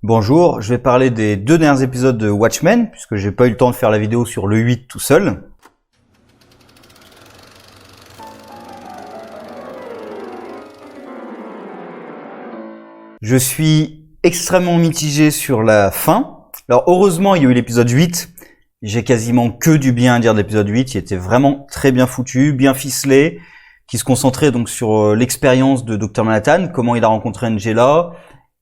Bonjour, je vais parler des 2 derniers épisodes de Watchmen, puisque j'ai pas eu le temps de faire la vidéo sur le 8 tout seul. Je suis extrêmement mitigé sur la fin. Alors heureusement, il y a eu l'épisode 8. J'ai quasiment que du bien à dire de l'épisode 8. Il était vraiment très bien foutu, bien ficelé, qui se concentrait donc sur l'expérience de Dr Manhattan, comment il a rencontré Angela,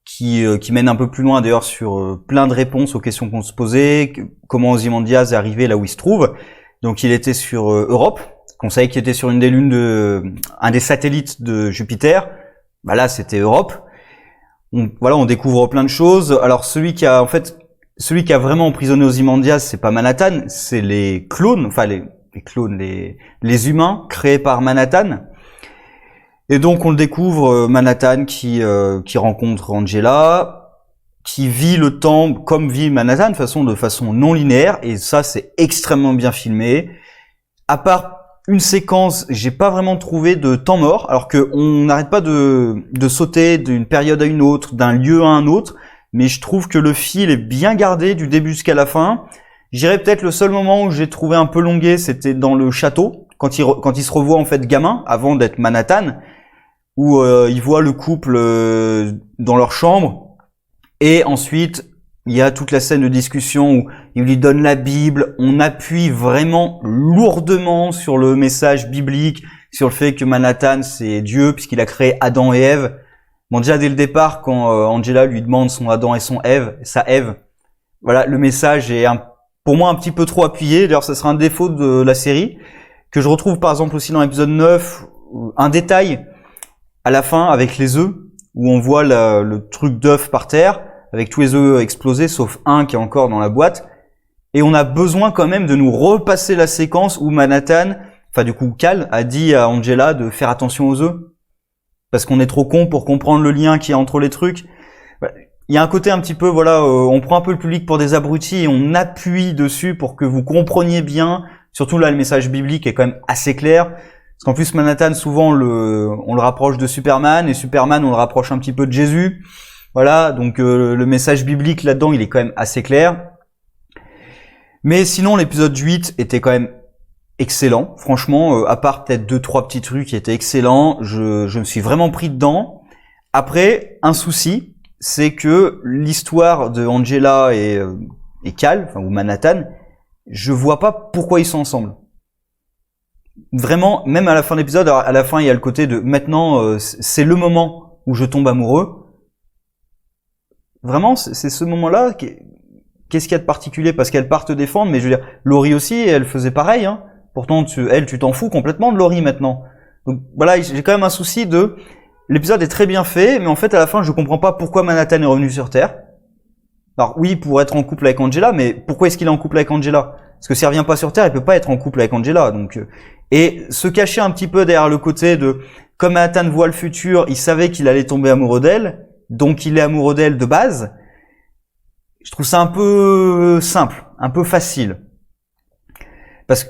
qui mène un peu plus loin d'ailleurs sur plein de réponses aux questions qu'on se posait, comment Ozymandias est arrivé là où il se trouve. Donc il était sur Europe, qu'on savait qu'il était sur une des lunes un des satellites de Jupiter. Bah là c'était Europe. On découvre plein de choses. Alors celui qui a vraiment emprisonné Ozymandias, c'est pas Manhattan, c'est les clones, enfin les humains créés par Manhattan. Et donc on le découvre, Manhattan qui rencontre Angela, qui vit le temps comme vit Manhattan, de façon non linéaire, et ça c'est extrêmement bien filmé. À part une séquence, j'ai pas vraiment trouvé de temps mort, alors que on n'arrête pas de sauter d'une période à une autre, d'un lieu à un autre, mais je trouve que le fil est bien gardé du début jusqu'à la fin. Je dirais peut-être le seul moment où j'ai trouvé un peu longué, c'était dans le château, quand il se revoit en fait gamin, avant d'être Manhattan, où il voit le couple dans leur chambre, et ensuite il y a toute la scène de discussion où il lui donne la Bible. On appuie vraiment lourdement sur le message biblique, sur le fait que Manhattan c'est Dieu puisqu'il a créé Adam et Ève. Bon, déjà dès le départ, quand Angela lui demande son Adam et sa Ève, voilà, le message est pour moi un petit peu trop appuyé. D'ailleurs, ça sera un défaut de la série, que je retrouve par exemple aussi dans l'épisode 9, un détail à la fin avec les œufs, où on voit le truc d'œuf par terre, avec tous les œufs explosés, sauf un qui est encore dans la boîte. Et on a besoin quand même de nous repasser la séquence où Manhattan, Cal, a dit à Angela de faire attention aux œufs. Parce qu'on est trop con pour comprendre le lien qu'il y a entre les trucs. Il y a un côté un petit peu, on prend un peu le public pour des abrutis et on appuie dessus pour que vous compreniez bien. Surtout là, le message biblique est quand même assez clair. Parce qu'en plus, Manhattan, souvent, on le rapproche de Superman, et Superman, on le rapproche un petit peu de Jésus. Voilà, donc le message biblique là-dedans, il est quand même assez clair. Mais sinon, l'épisode 8 était quand même excellent. Franchement, à part peut-être 2-3 petits trucs qui étaient excellents, je me suis vraiment pris dedans. Après, un souci, c'est que l'histoire de Angela et Cal, ou Manhattan, je vois pas pourquoi ils sont ensemble. Vraiment, même à la fin de l'épisode, à la fin, il y a le côté de maintenant, c'est le moment où je tombe amoureux. Vraiment, c'est ce moment-là. Qu'est-ce qu'il y a de particulier? Parce qu'elle part te défendre, mais je veux dire, Laurie aussi, elle faisait pareil, hein. Pourtant, tu t'en fous complètement de Laurie maintenant. Donc voilà, j'ai quand même un souci l'épisode est très bien fait, mais en fait, à la fin, je comprends pas pourquoi Manhattan est revenu sur Terre. Alors oui, pour être en couple avec Angela, mais pourquoi est-ce qu'il est en couple avec Angela? Parce que s'il revient pas sur Terre, il peut pas être en couple avec Angela. Donc, et se cacher un petit peu derrière le côté de, comme Manhattan voit le futur, il savait qu'il allait tomber amoureux d'elle, donc il est amoureux d'elle de base. Je trouve ça un peu simple, un peu facile. Parce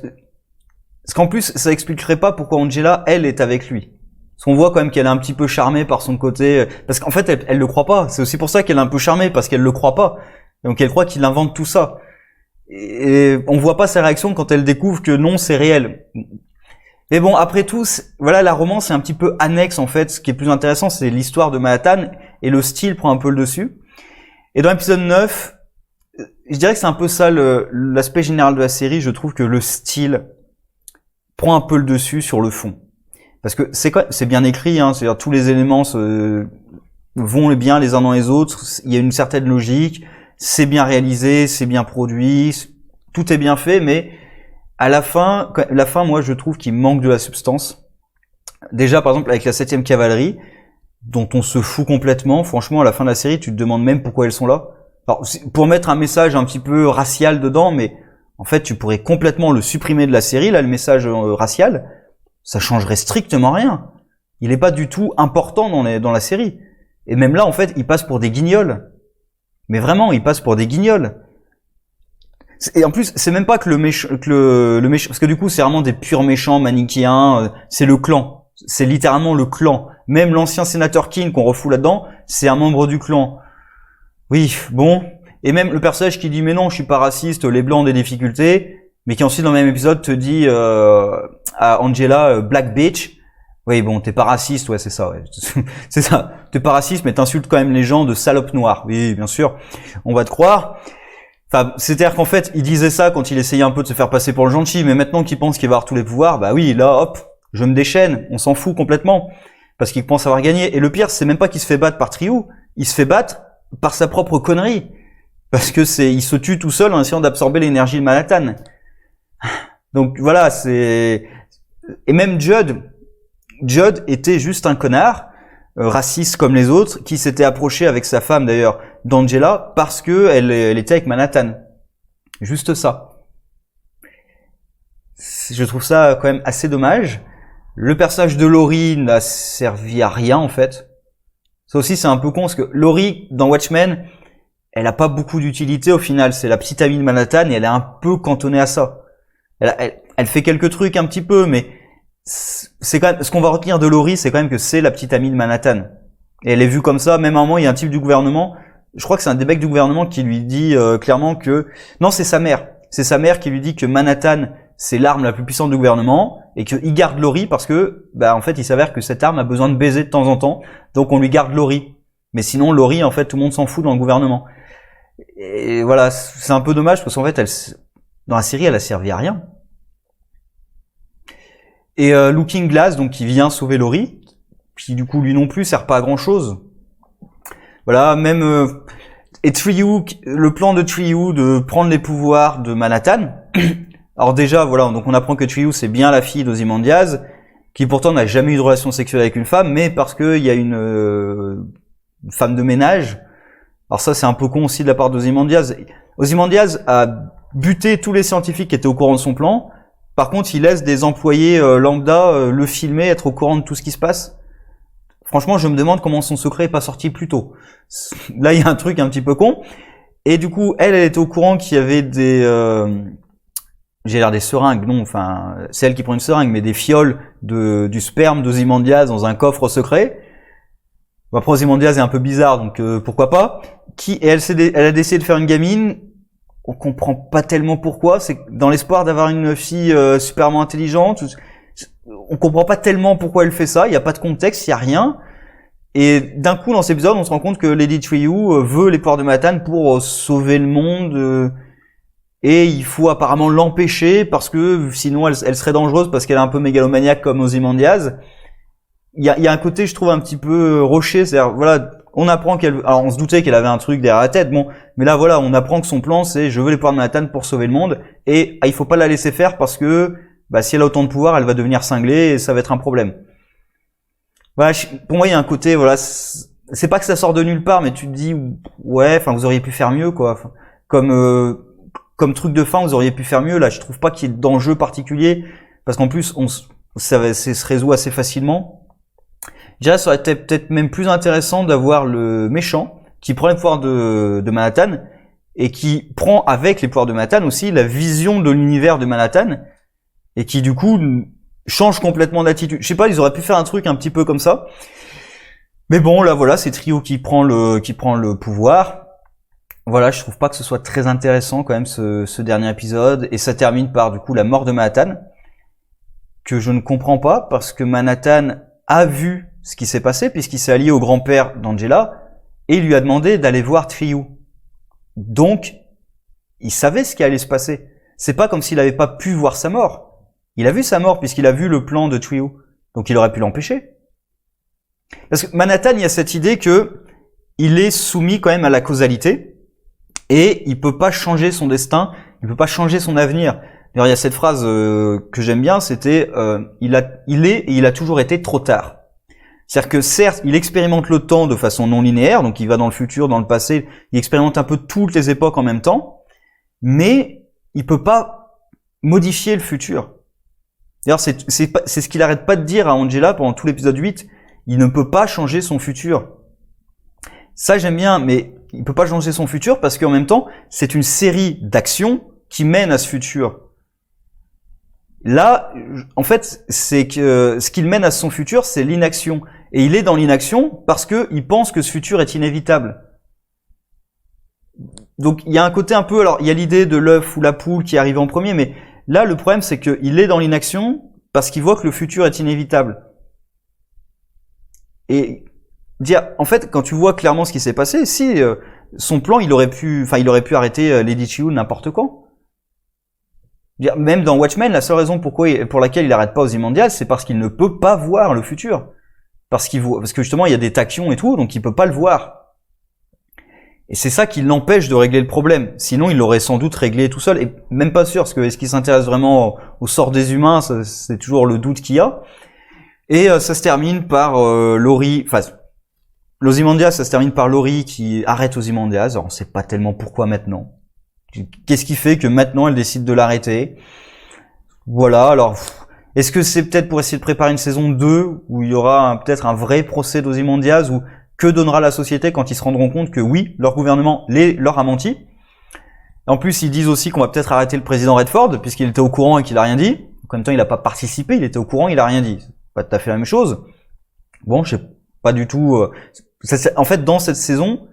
qu'en plus, ça expliquerait pas pourquoi Angela, elle, est avec lui. Parce qu'on voit quand même qu'elle est un petit peu charmée par son côté, parce qu'en fait, elle le croit pas. C'est aussi pour ça qu'elle est un peu charmée, parce qu'elle le croit pas. Donc elle croit qu'il invente tout ça. Et on voit pas sa réaction quand elle découvre que non, c'est réel. Mais bon, après tout, voilà, la romance est un petit peu annexe en fait. Ce qui est plus intéressant, c'est l'histoire de Manhattan, et le style prend un peu le dessus. Et dans l'épisode 9, je dirais que c'est un peu ça l'aspect général de la série. Je trouve que le style prend un peu le dessus sur le fond. Parce que c'est bien écrit, hein, c'est-à-dire tous les éléments vont bien les uns dans les autres, il y a une certaine logique, c'est bien réalisé, c'est bien produit, tout est bien fait, mais à la fin, moi je trouve qu'il manque de la substance. Déjà par exemple avec la 7e cavalerie, dont on se fout complètement, franchement à la fin de la série tu te demandes même pourquoi elles sont là. Alors pour mettre un message un petit peu racial dedans, mais en fait tu pourrais complètement le supprimer de la série, là le message racial, ça changerait strictement rien. Il est pas du tout important dans la série. Et même là en fait il passe pour des guignols. Mais vraiment, il passe pour des guignols. Et en plus, c'est même pas que le méchant, parce que du coup, c'est vraiment des purs méchants manichéens. C'est le clan. C'est littéralement le clan. Même l'ancien sénateur King qu'on refoule là-dedans, c'est un membre du clan. Oui, bon. Et même le personnage qui dit mais non, je suis pas raciste, les blancs ont des difficultés, mais qui ensuite dans le même épisode te dit à Angela Black bitch. Oui, bon, t'es pas raciste, ouais, c'est ça, ouais. C'est ça. T'es pas raciste, mais t'insultes quand même les gens de salopes noires. Oui, bien sûr. On va te croire. Enfin, c'est-à-dire qu'en fait, il disait ça quand il essayait un peu de se faire passer pour le gentil, mais maintenant qu'il pense qu'il va avoir tous les pouvoirs, bah oui, là, hop, je me déchaîne. On s'en fout complètement. Parce qu'il pense avoir gagné. Et le pire, c'est même pas qu'il se fait battre par Triou. Il se fait battre par sa propre connerie. Parce que il se tue tout seul en essayant d'absorber l'énergie de Manhattan. Donc voilà, et même Judd était juste un connard, raciste comme les autres, qui s'était approché avec sa femme d'ailleurs, d'Angela, parce que elle était avec Manhattan. Juste ça. Je trouve ça quand même assez dommage. Le personnage de Laurie n'a servi à rien en fait. Ça aussi c'est un peu con, parce que Laurie, dans Watchmen, elle a pas beaucoup d'utilité au final. C'est la petite amie de Manhattan et elle est un peu cantonnée à ça. Elle fait quelques trucs un petit peu, mais c'est quand même, ce qu'on va retenir de Laurie, c'est quand même que c'est la petite amie de Manhattan. Et elle est vue comme ça. Même à un moment, il y a un type du gouvernement, je crois que c'est un des mecs du gouvernement qui lui dit clairement que... Non, c'est sa mère. C'est sa mère qui lui dit que Manhattan, c'est l'arme la plus puissante du gouvernement et qu'il garde Laurie parce que, en fait, il s'avère que cette arme a besoin de baiser de temps en temps. Donc on lui garde Laurie. Mais sinon, Laurie, en fait, tout le monde s'en fout dans le gouvernement. Et voilà, c'est un peu dommage parce qu'en fait, dans la série, elle a servi à rien. Et Looking Glass, donc qui vient sauver Laurie, qui du coup lui non plus sert pas à grand chose. Voilà, même et Triou, le plan de Triou de prendre les pouvoirs de Manhattan. Alors déjà, voilà, donc on apprend que Triou c'est bien la fille d'Ozymandias, qui pourtant n'a jamais eu de relation sexuelle avec une femme, mais parce que il y a une femme de ménage. Alors ça c'est un peu con aussi de la part d'Ozymandias. Ozymandias a buté tous les scientifiques qui étaient au courant de son plan. Par contre, il laisse des employés lambda le filmer, être au courant de tout ce qui se passe. Franchement, je me demande comment son secret est pas sorti plus tôt. Là, il y a un truc un petit peu con. Et du coup, elle était au courant qu'il y avait des seringues, non, enfin, c'est elle qui prend une seringue, mais des fioles du sperme d'Ozymandias dans un coffre secret. Bon, après, Ozymandias est un peu bizarre, donc pourquoi pas. Et elle a décidé de faire une gamine. On comprend pas tellement pourquoi. C'est dans l'espoir d'avoir une fille superment intelligente. On comprend pas tellement pourquoi elle fait ça. Il y a pas de contexte, il y a rien. Et d'un coup, dans cet épisode, on se rend compte que Lady Triou veut les pouvoirs de Manhattan pour sauver le monde. Et il faut apparemment l'empêcher parce que sinon elle serait dangereuse parce qu'elle est un peu mégalomaniaque comme Ozymandias. Il y a un côté, je trouve, un petit peu rocher. C'est-à-dire, voilà, on apprend alors on se doutait qu'elle avait un truc derrière la tête, bon, mais là voilà, on apprend que son plan c'est je veux les pouvoirs de Manhattan pour sauver le monde, et il faut pas la laisser faire parce que si elle a autant de pouvoir, elle va devenir cinglée et ça va être un problème. Voilà, pour moi il y a un côté, voilà, c'est pas que ça sort de nulle part, mais tu te dis ouais, enfin vous auriez pu faire mieux quoi, enfin, comme truc de fin vous auriez pu faire mieux. Là je trouve pas qu'il y ait d'enjeu particulier parce qu'en plus ça se résout assez facilement. Déjà, ça aurait été peut-être même plus intéressant d'avoir le méchant qui prend les pouvoirs de Manhattan et qui prend avec les pouvoirs de Manhattan aussi la vision de l'univers de Manhattan et qui du coup change complètement d'attitude. Je sais pas, ils auraient pu faire un truc un petit peu comme ça. Mais bon, là voilà, c'est Triou qui prend le pouvoir. Voilà, je trouve pas que ce soit très intéressant quand même ce dernier épisode, et ça termine par du coup la mort de Manhattan que je ne comprends pas parce que Manhattan a vu ce qui s'est passé puisqu'il s'est allié au grand-père d'Angela et il lui a demandé d'aller voir Triou. Donc, il savait ce qui allait se passer. C'est pas comme s'il n'avait pas pu voir sa mort. Il a vu sa mort puisqu'il a vu le plan de Triou. Donc il aurait pu l'empêcher. Parce que Manhattan, il y a cette idée que il est soumis quand même à la causalité et il peut pas changer son destin, il peut pas changer son avenir. D'ailleurs, il y a cette phrase que j'aime bien, c'était il est et il a toujours été trop tard. C'est-à-dire que certes, il expérimente le temps de façon non linéaire, donc il va dans le futur, dans le passé, il expérimente un peu toutes les époques en même temps, mais il peut pas modifier le futur. D'ailleurs, c'est ce qu'il arrête pas de dire à Angela pendant tout l'épisode 8, il ne peut pas changer son futur. Ça, j'aime bien, mais il peut pas changer son futur parce qu'en même temps, c'est une série d'actions qui mènent à ce futur. Là, en fait, c'est que ce qu'il mène à son futur, c'est l'inaction. Et il est dans l'inaction parce que il pense que ce futur est inévitable. Donc il y a un côté un peu, alors il y a l'idée de l'œuf ou la poule qui arrive en premier, mais là le problème c'est qu'il est dans l'inaction parce qu'il voit que le futur est inévitable. Et dire, en fait, quand tu vois clairement ce qui s'est passé, si son plan, il aurait pu arrêter Lady Chiu n'importe quand. Même dans Watchmen, la seule raison pour laquelle il arrête pas Ozymandias, c'est parce qu'il ne peut pas voir le futur. Parce que justement, il y a des tachyons et tout, donc il peut pas le voir. Et c'est ça qui l'empêche de régler le problème. Sinon, il l'aurait sans doute réglé tout seul. Et même pas sûr, parce que est-ce qu'il s'intéresse vraiment au sort des humains, c'est toujours le doute qu'il y a. Et ça se termine par l'Ozymandias, ça se termine par Laurie qui arrête Ozymandias. Alors on sait pas tellement pourquoi maintenant. Qu'est-ce qui fait que maintenant elle décide de l'arrêter? Voilà, alors est-ce que c'est peut-être pour essayer de préparer une saison 2 où il y aura peut-être un vrai procès d'Ozymandias, ou que donnera la société quand ils se rendront compte que oui, leur gouvernement leur a menti? En plus, ils disent aussi qu'on va peut-être arrêter le président Redford puisqu'il était au courant et qu'il a rien dit. En même temps, il n'a pas participé, il était au courant, il a rien dit. Pas tout à fait la même chose. Bon, je sais pas du tout. En fait, dans cette saison,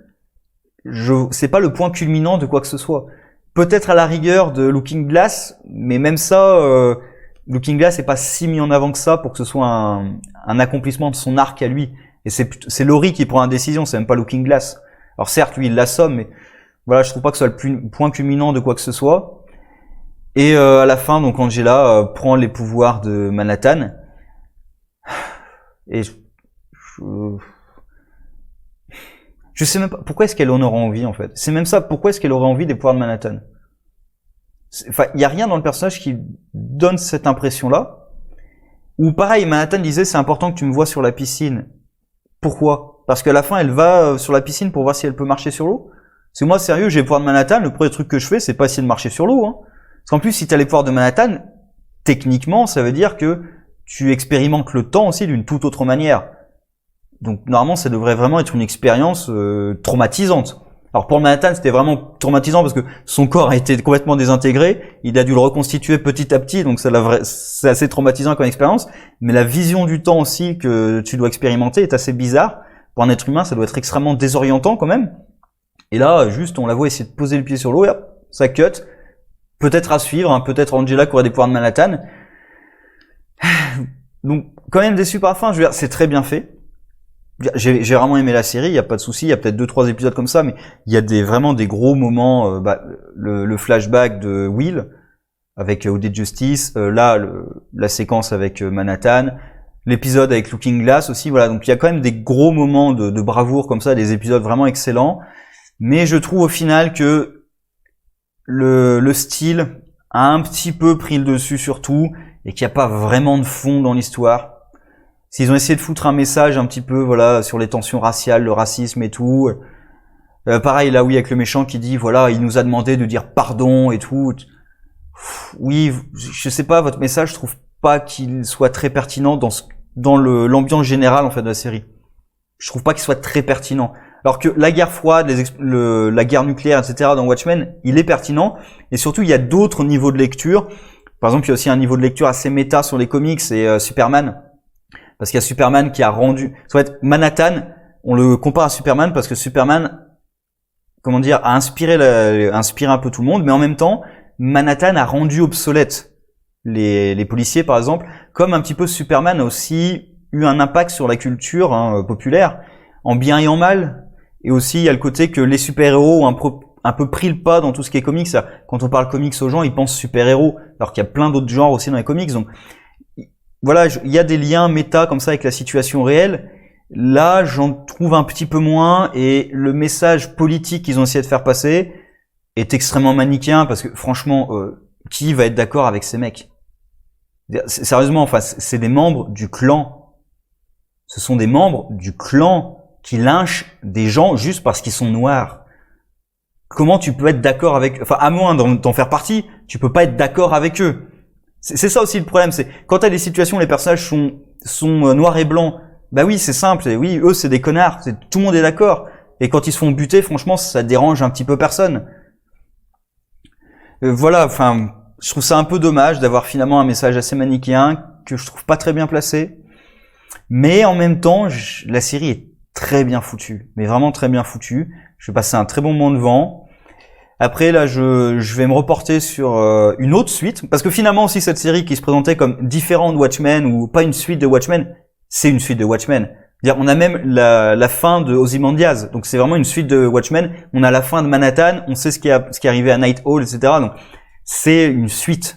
c'est pas le point culminant de quoi que ce soit. Peut-être à la rigueur de Looking Glass, mais même ça, Looking Glass est pas si mis en avant que ça pour que ce soit un accomplissement de son arc à lui. Et c'est Laurie qui prend la décision, c'est même pas Looking Glass. Alors certes, lui, il l'assomme, mais voilà, je trouve pas que ce soit le point culminant de quoi que ce soit. Et à la fin, donc Angela prend les pouvoirs de Manhattan. Et je sais même pas pourquoi est-ce qu'elle en aurait envie en fait. C'est même ça, pourquoi est-ce qu'elle aurait envie des pouvoirs de Manhattan? Enfin, il y a rien dans le personnage qui donne cette impression-là. Ou pareil, Manhattan disait c'est important que tu me vois sur la piscine. Pourquoi? Parce qu'à la fin, elle va sur la piscine pour voir si elle peut marcher sur l'eau. C'est moi sérieux, j'ai les pouvoirs de Manhattan, le premier truc que je fais, c'est pas essayer de marcher sur l'eau. Hein. Parce qu'en plus, si tu as les pouvoirs de Manhattan, techniquement, ça veut dire que tu expérimentes le temps aussi d'une toute autre manière. Donc normalement, ça devrait vraiment être une expérience traumatisante. Alors pour le Manhattan, c'était vraiment traumatisant parce que son corps a été complètement désintégré. Il a dû le reconstituer petit à petit, donc c'est assez traumatisant comme expérience. Mais la vision du temps aussi que tu dois expérimenter est assez bizarre. Pour un être humain, ça doit être extrêmement désorientant quand même. Et là, juste, on la voit essayer de poser le pied sur l'eau, et hop, ça cut. Peut-être à suivre, hein, peut-être Angela qui aurait des pouvoirs de Manhattan. Donc, quand même déçu par la fin, je veux dire, c'est très bien fait. J'ai vraiment aimé la série, il y a pas de souci, il y a peut-être 2-3 épisodes comme ça, mais il y a vraiment des gros moments, le flashback de Will avec OD Justice, la séquence avec Manhattan, l'épisode avec Looking Glass aussi, voilà, donc il y a quand même des gros moments de bravoure comme ça, des épisodes vraiment excellents, mais je trouve au final que le style a un petit peu pris le dessus sur tout, et qu'il n'y a pas vraiment de fond dans l'histoire. S'ils ont essayé de foutre un message un petit peu, voilà, sur les tensions raciales, le racisme et tout. Pareil, là, oui, avec le méchant qui dit, voilà, il nous a demandé de dire pardon et tout. Oui, je sais pas, votre message, je trouve pas qu'il soit très pertinent dans l'ambiance générale, en fait, de la série. Je trouve pas qu'il soit très pertinent. Alors que la guerre froide, la guerre nucléaire, etc., dans Watchmen, il est pertinent. Et surtout, il y a d'autres niveaux de lecture. Par exemple, il y a aussi un niveau de lecture assez méta sur les comics, c'est Superman. Parce qu'il y a Superman qui a rendu... En fait, Manhattan, on le compare à Superman parce que Superman, comment dire, a inspiré un peu tout le monde, mais en même temps, Manhattan a rendu obsolète les policiers, par exemple, comme un petit peu Superman a aussi eu un impact sur la culture populaire, en bien et en mal. Et aussi, il y a le côté que les super-héros ont un peu pris le pas dans tout ce qui est comics. Quand on parle comics aux gens, ils pensent super-héros, alors qu'il y a plein d'autres genres aussi dans les comics. Donc voilà, il y a des liens méta comme ça avec la situation réelle. Là, j'en trouve un petit peu moins, et le message politique qu'ils ont essayé de faire passer est extrêmement manichéen, parce que franchement, qui va être d'accord avec ces mecs? Sérieusement, enfin, c'est des membres du clan. Ce sont des membres du clan qui lynchent des gens juste parce qu'ils sont noirs. Comment tu peux être d'accord avec... Enfin, à moins d'en faire partie, tu peux pas être d'accord avec eux. C'est ça aussi le problème, c'est quand t'as des situations où les personnages sont noirs et blancs, bah oui, c'est simple, oui, eux c'est des connards, tout le monde est d'accord. Et quand ils se font buter, franchement, ça dérange un petit peu personne. Voilà, enfin, je trouve ça un peu dommage d'avoir finalement un message assez manichéen que je trouve pas très bien placé. Mais en même temps, la série est très bien foutue, mais vraiment très bien foutue. Je vais passer un très bon moment devant. Après là, je vais me reporter sur une autre suite, parce que finalement aussi cette série qui se présentait comme différente de Watchmen ou pas une suite de Watchmen, c'est une suite de Watchmen. C'est-à-dire, on a même la fin de Ozymandias, donc c'est vraiment une suite de Watchmen. On a la fin de Manhattan, on sait ce qui est arrivé à Night Hall, etc. Donc c'est une suite,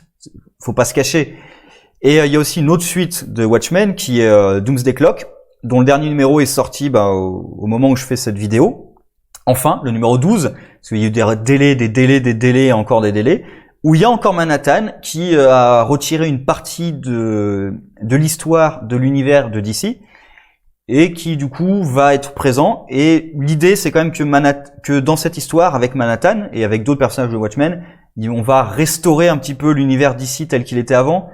faut pas se cacher. Et il y a aussi une autre suite de Watchmen qui est Doomsday Clock, dont le dernier numéro est sorti au moment où je fais cette vidéo. Enfin, le numéro 12, parce qu'il y a eu des délais et encore des délais, où il y a encore Manhattan qui a retiré une partie de l'histoire de l'univers de DC, et qui du coup va être présent. Et l'idée c'est quand même que dans cette histoire avec Manhattan et avec d'autres personnages de Watchmen, on va restaurer un petit peu l'univers d'ici tel qu'il était avant.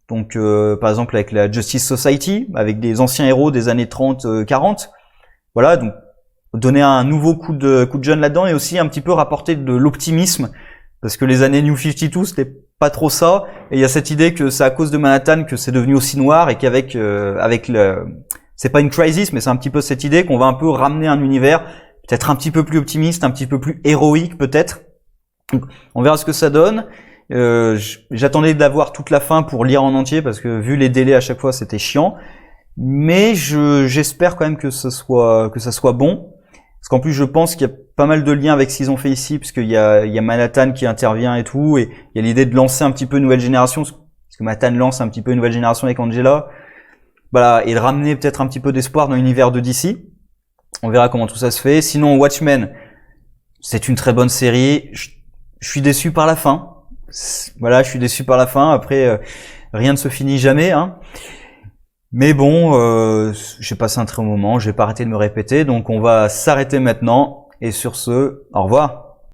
Donc par exemple avec la Justice Society, avec des anciens héros des années 30-40. Voilà, donc donner un nouveau coup de jeune là-dedans, et aussi un petit peu rapporter de l'optimisme, parce que les années New 52 c'était pas trop ça, et il y a cette idée que c'est à cause de Manhattan que c'est devenu aussi noir, et qu'avec c'est pas une crisis, mais c'est un petit peu cette idée qu'on va un peu ramener un univers peut-être un petit peu plus optimiste, un petit peu plus héroïque peut-être. Donc, on verra ce que ça donne. J'attendais d'avoir toute la fin pour lire en entier, parce que vu les délais à chaque fois c'était chiant. Mais j'espère quand même que ça soit bon, parce qu'en plus je pense qu'il y a pas mal de liens avec ce qu'ils ont fait ici, puisqu'il y a Manhattan qui intervient et tout, et il y a l'idée de lancer un petit peu une nouvelle génération, parce que Manhattan lance un petit peu une nouvelle génération avec Angela. Voilà, et de ramener peut-être un petit peu d'espoir dans l'univers de DC. On verra comment tout ça se fait. Sinon, Watchmen, c'est une très bonne série. Je suis déçu par la fin. Voilà, je suis déçu par la fin. Après, rien ne se finit jamais, hein. Mais bon, j'ai passé un très bon moment. Je vais pas arrêter de me répéter. Donc, on va s'arrêter maintenant. Et sur ce, au revoir.